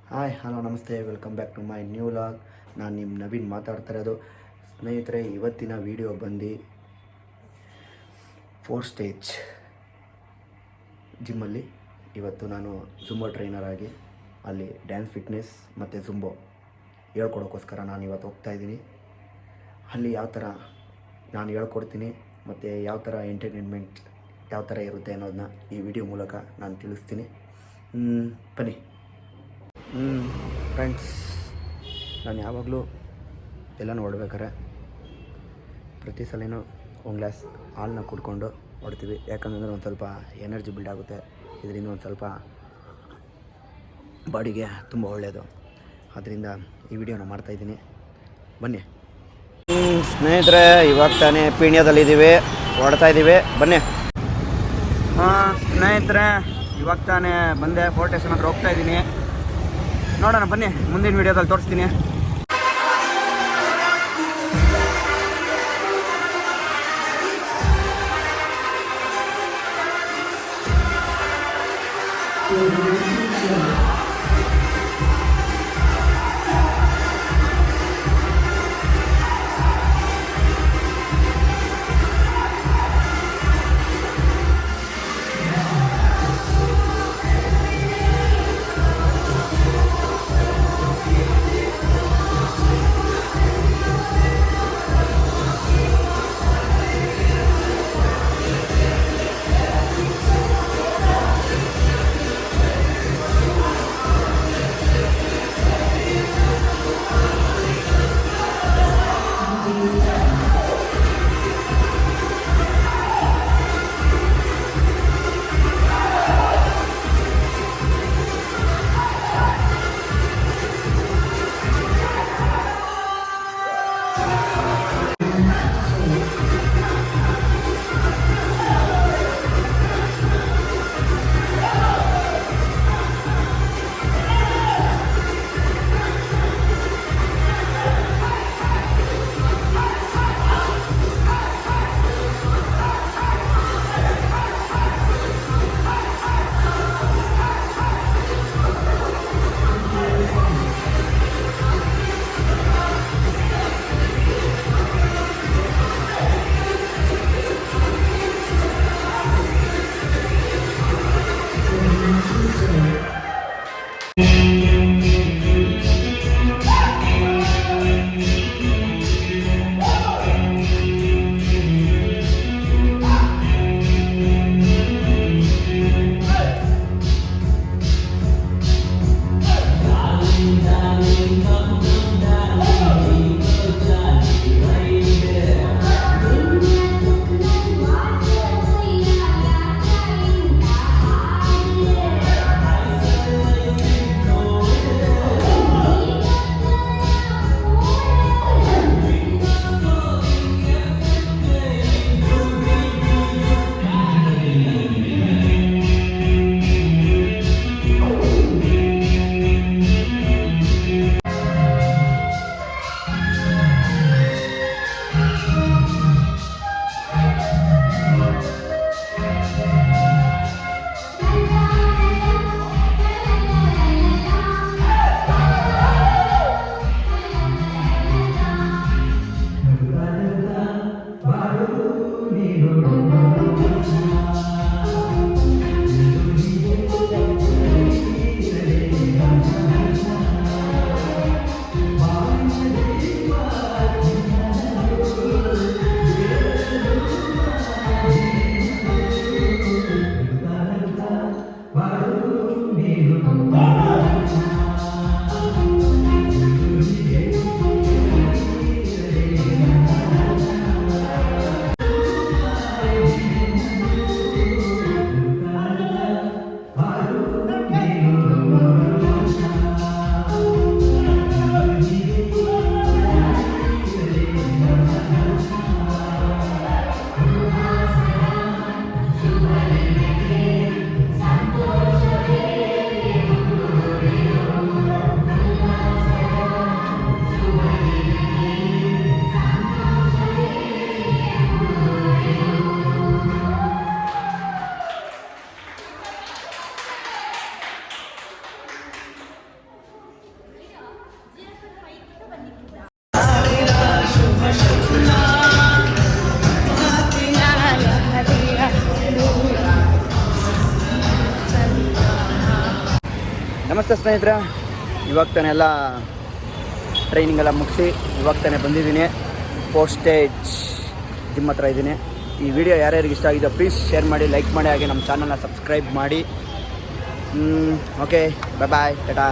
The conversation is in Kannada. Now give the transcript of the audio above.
ಹಾಯ್ ಹಲೋ ನಮಸ್ತೆ, welcome back to my new vlog. ನಾನು ನಿಮ್ಮ ನವೀನ್ ಮಾತಾಡ್ತಾ ಇರೋದು. ಸ್ನೇಹಿತರೆ, ಇವತ್ತಿನ ವಿಡಿಯೋ ಬಂದು 4 ಸ್ಟೇಜ್ ಜಿಮ್ಮಲ್ಲಿ ಇವತ್ತು ನಾನು ಜುಂಬೋ ಟ್ರೈನರ್ ಆಗಿ ಅಲ್ಲಿ ಡ್ಯಾನ್ಸ್ ಫಿಟ್ನೆಸ್ ಮತ್ತು ಜುಂಬೋ ಹೇಳ್ಕೊಡೋಕ್ಕೋಸ್ಕರ ನಾನು ಇವತ್ತು ಹೋಗ್ತಾಯಿದ್ದೀನಿ. ಅಲ್ಲಿ ಯಾವ ಥರ ನಾನು ಹೇಳ್ಕೊಡ್ತೀನಿ ಮತ್ತು ಯಾವ ಥರ ಎಂಟರ್ಟೈನ್ಮೆಂಟ್ ಯಾವ ಥರ ಇರುತ್ತೆ ಅನ್ನೋದನ್ನ ಈ ವಿಡಿಯೋ ಮೂಲಕ ನಾನು ತಿಳಿಸ್ತೀನಿ. ಬನ್ನಿ ಫ್ರೆಂಡ್ಸ್, ನಾನು ಯಾವಾಗಲೂ ಎಲ್ಲ ನೋಡ್ಬೇಕಾರೆ ಪ್ರತಿ ಸಲನೂ ಒಂದು ಗ್ಲಾಸ್ ಹಾಲನ್ನ ಕುಡ್ಕೊಂಡು ಹೊಡ್ತೀವಿ. ಯಾಕಂದರೆ ಒಂದು ಸ್ವಲ್ಪ ಎನರ್ಜಿ ಬಿಲ್ಡ್ ಆಗುತ್ತೆ. ಇದರಿಂದ ಒಂದು ಸ್ವಲ್ಪ ಬಾಡಿಗೆ ತುಂಬ ಒಳ್ಳೆಯದು. ಅದರಿಂದ ಈ ವಿಡಿಯೋನ ಮಾಡ್ತಾಯಿದ್ದೀನಿ. ಬನ್ನಿ ಸ್ನೇಹಿತರೆ, ಇವಾಗ ತಾನೇ ಪೀಣ್ಯದಲ್ಲಿದ್ದೀವಿ, ಹೊಡ್ತಾಯಿದ್ದೀವಿ. ಬನ್ನಿ ಸ್ನೇಹಿತರೆ, ಇವಾಗ ತಾನೇ ಬಂದೆ, ಫೋರ್ಟ್ ಸ್ಟೇಷನ್ ಹತ್ರ ಹೋಗ್ತಾಯಿದ್ದೀನಿ. ನೋಡೋಣ ಬನ್ನಿ, ಮುಂದಿನ ವಿಡಿಯೋದಲ್ಲಿ ತೋರಿಸ್ತೀನಿ. ನಮಸ್ತೆ ಸ್ನೇಹಿತರೆ, ಇವಾಗ ತಾನೇ ಎಲ್ಲ ಟ್ರೈನಿಂಗ್ ಎಲ್ಲ ಮುಗಿಸಿ ಇವಾಗ ತಾನೇ ಬಂದಿದ್ದೀನಿ. ಪೋಸ್ಟೇಜ್ ಜಿಮ್ ಹತ್ರ ಇದ್ದೀನಿ. ಈ ವಿಡಿಯೋ ಯಾರ್ಯಾರಿಗೆ ಇಷ್ಟ ಆಗಿದೆಯೋ ಪ್ಲೀಸ್ ಶೇರ್ ಮಾಡಿ, ಲೈಕ್ ಮಾಡಿ, ಹಾಗೆ ನಮ್ಮ ಚಾನಲ್ನ ಸಬ್ಸ್ಕ್ರೈಬ್ ಮಾಡಿ. ಓಕೆ, ಬಾಯ್ ಟಾಟಾ.